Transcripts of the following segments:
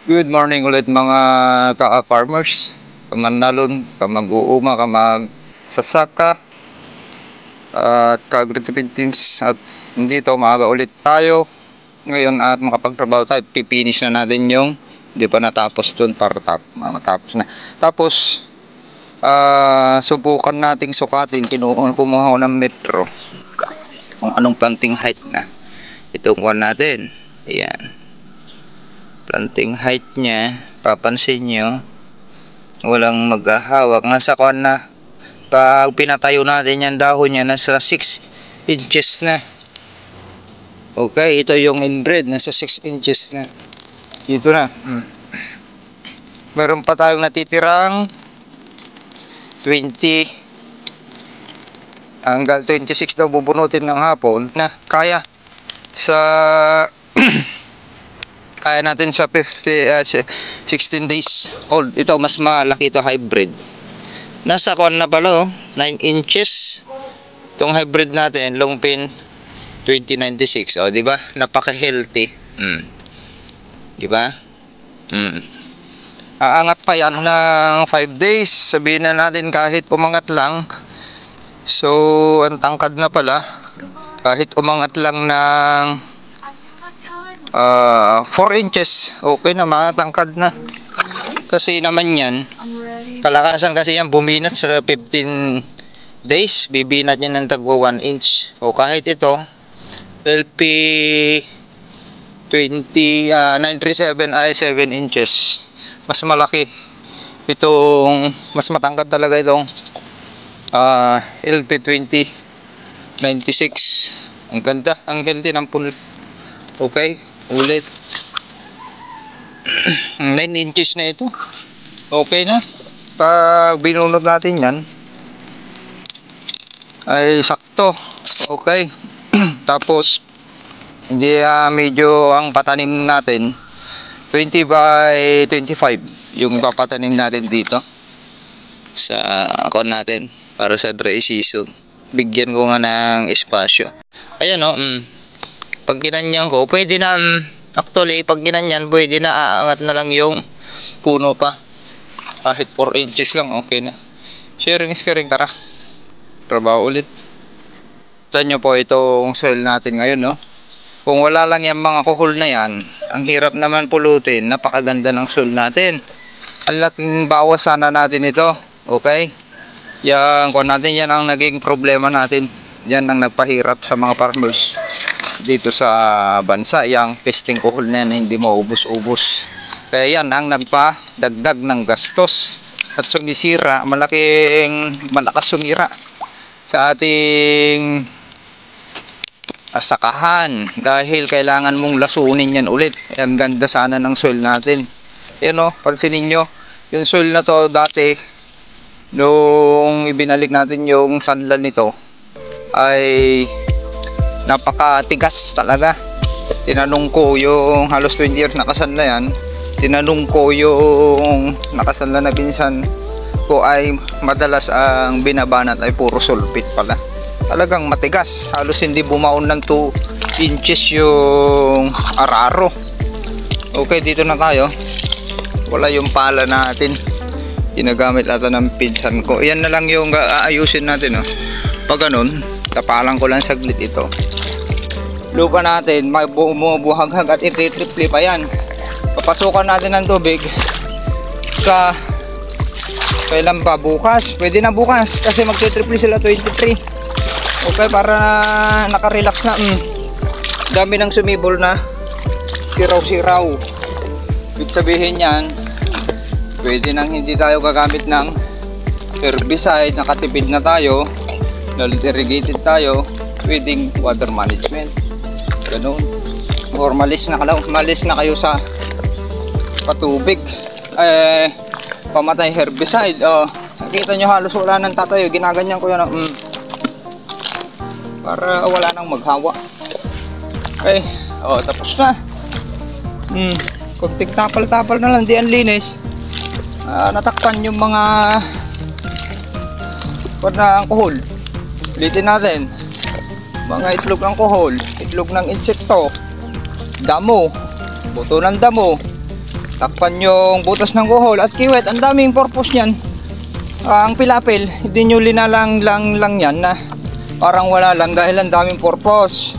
Good morning ulit mga ka-farmers, kamanalon, kamag-uuma, kamag-sasaka, at ka-agritipid teams. At dito maaga ulit tayo ngayon at makapagtrabaho tayo. Pipinish na natin yung hindi pa natapos dun para matapos na. Tapos subukan nating sukatin. Kumuha ko ng metro kung anong planting height na itong one natin. Ayan, planting height nya, papansin nyo walang maghahawak, nasa kuan na. Pag pinatayo natin yan dahon nya, nasa 6 inches na. Okay, ito yung inbred, nasa 6 inches na. Ito na. Meron pa tayong natitirang 20 hanggang 26 daw bubunutin ng hapon na kaya sa kaya natin sa 16 days old. Ito mas malaki, ito hybrid. Nasa kuan na pala 9 inches. Itong hybrid natin, long pin 2096. O, di ba? Napaka-healthy. Di ba? Aangat pa yan ng 5 days. Sabihin na natin kahit umangat lang. So, ang tangkad na pala. Kahit umangat lang ng 4 inches, okay na, matangkad na. Kasi naman yan, kalakasan kasi yan buminat sa 15 days, bibinat yan ng tagwa 1 inch. O kahit ito LP 937 ay 7 inches, mas malaki itong, mas matangkad talaga itong LP 2096. Ang ganda, ang healthy ng pool. Okay, ulit 9 inches na ito. Okay na. Pag binunod natin yan ay sakto. Okay. Tapos hindi medyo ang patanim natin 20 by 25 yung papatanim natin dito sa akon natin para sa dry season. Bigyan ko nga ng espasyo. Ayan o. Pag ginanyan ko, pwede na, actually, pag ginanyan, pwede na aangat na lang yung puno pa. Kahit 4 inches lang, okay na. Sharing is caring, tara. Trabaho ulit. Ito nyo po itong soil natin ngayon, no? Kung wala lang yung mga kuhol na yan, ang hirap naman pulutin. Napakaganda ng soil natin. Ang laking bawas sana natin ito, okay? Yan, kung natin yan ang naging problema natin. Yan ang nagpahirap sa mga farmers dito sa bansa, yung pesting kuhol na yan, hindi maubos-ubos. Kaya yan ang nagpa-dagdag ng gastos at sumisira, malakas sumira sa ating sakahan dahil kailangan mong lasunin yan ulit. Ang ganda sana ng soil natin. Yan o, pansinin nyo, yung soil na to dati, nung ibinalik natin yung sanlan nito, ay napakatigas talaga. Tinanong ko yung halos 20 years nakasanla yan, tinanong ko yung nakasanla na pinsan ko, ay madalas ang binabanat ay puro sulfate pala. Talagang matigas, halos hindi bumaon ng 2 inches yung araro. Okay, dito na tayo. Wala yung pala natin, ginagamit ata ng pinsan ko. Yan na lang yung aayusin natin, oh. Pag ganun, tapalan ko lang saglit ito. Lupa natin, may bumubuhaghag at ititripli pa yan. Papasukan natin ng tubig sa kailan pa? Bukas. Pwede na bukas kasi magtitripli sila 23. Okay, para nakarelax na. Dami ng sumibol na siraw-siraw. Ibig sabihin yan, pwede nang hindi tayo gagamit ng herbicide, nakatipid na tayo, irrigated tayo, pwedeng water management. Ganun. Or malis na kayo sa patubig. Pamatay herbicide. Nakita nyo halos wala nang tatayo. Ginaganyan ko yan. Para wala nang maghawa. Okay. Tapos na. Kunting tapal-tapal na lang. Di ang linis. Natakpan yung mga kuhol. Ulitin natin. Mga itlog ng kuhol, itlog ng insekto, damo, buto ng damo, Takpan yung butas ng kuhol at kiwet. Ang daming purpose niyan. Ang pilapil, hindi nyo linalang lang yan na parang wala lang dahil ang daming purpose.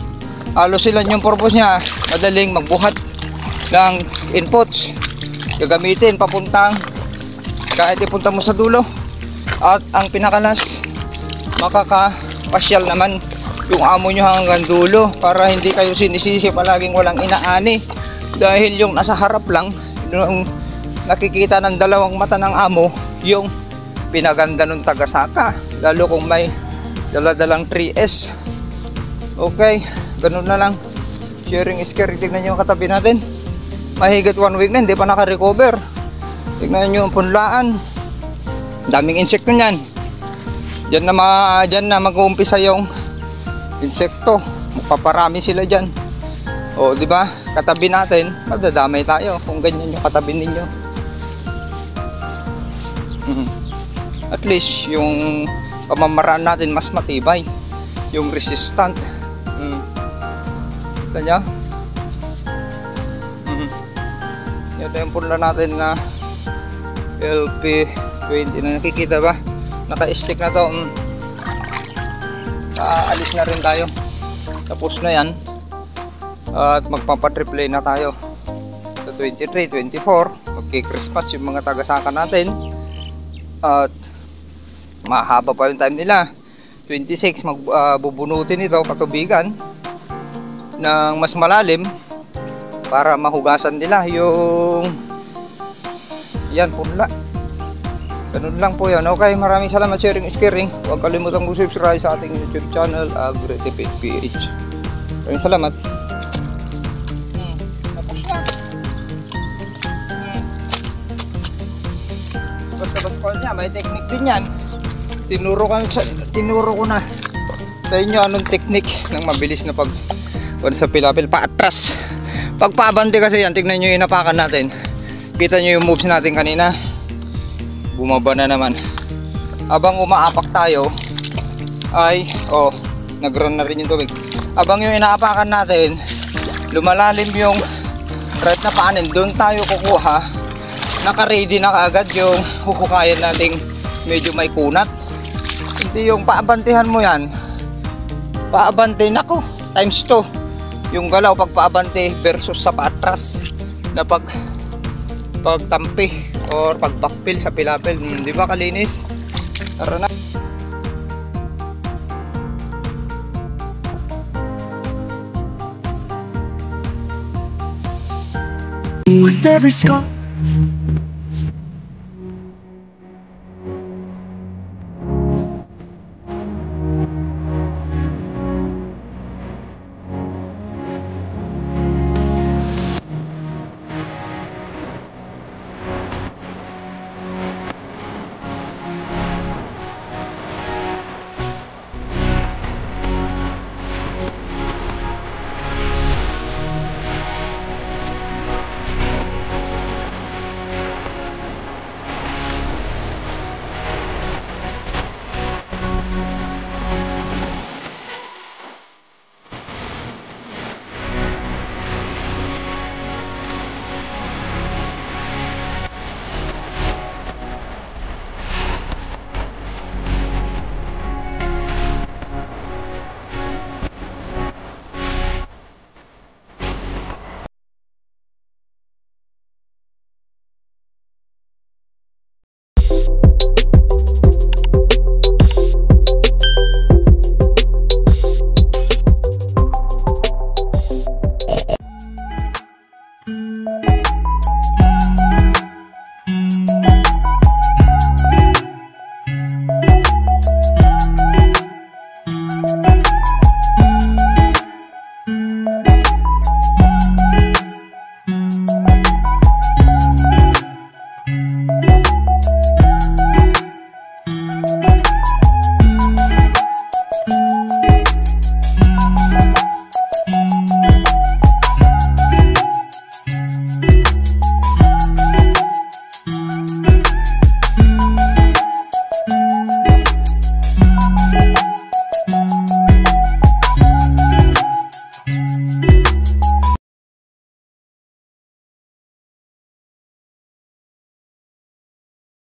Halos sila yung purpose niya, madaling magbuhat ng inputs. Gagamitin papuntang kahit ipunta mo sa dulo. At ang pinakalas, makakapasyal naman yung amo nyo hanggang dulo para hindi kayo sinisisi palaging walang inaani. Dahil yung nasa harap lang, yung nakikita ng dalawang mata ng amo, yung pinaganda ng tagasaka, lalo kung may daladalang 3S. Okay, ganun na lang. Sharing is caring. Tignan nyo yung katabi natin, mahigit 1 week na hindi pa naka-recover. Tignan nyo yung punlaan, daming insekto nyan. Diyan na mag-uumpisa yung insekto, magpaparami sila dyan. O di ba, katabi natin, madadamay tayo kung ganyan yung katabi ninyo. At least yung pamamaraan natin mas matibay, yung resistant. Kita nyo? Ito yung punla natin na LP20 na nakikita ba? Naka-stick na to. Alis na rin tayo. Tapos na yan. At magpapatriplay na tayo sa 23, 24. Magki-Christmas yung mga tagasaka natin. At mahaba pa yung time nila. 26 magbubunutin ito katubigan ng mas malalim para mahugasan nila yung yan punla. Ganun lang po yan. Okay, maraming salamat, sharing is caring. Huwag kalimutan kong subscribe sa ating YouTube channel, AgriTipid PH. Maraming salamat. Tapos na. Basta-basta niya, may technique din yan. Tinuro ko na sa inyo anong technique ng mabilis na sa pilapil paatras. Pag paabante kasi yan, tignan nyo yung inapakan natin. Kita nyo yung moves natin kanina. Bumaba na naman. Habang umaapak tayo ay nag-run na rin yung tubig. Habang yung inaapakan natin, lumalalim yung right na paanin, doon tayo kukuha. Naka-ready na kaagad yung huhukayan nating medyo may kunat. Hindi yung paabantihan mo yan. Paabante nako, times 2. Yung galaw pag paabante versus sa paatras na pagtampi or pagbakpil sa pilapil. Di ba kalinis? Tara na. With every scar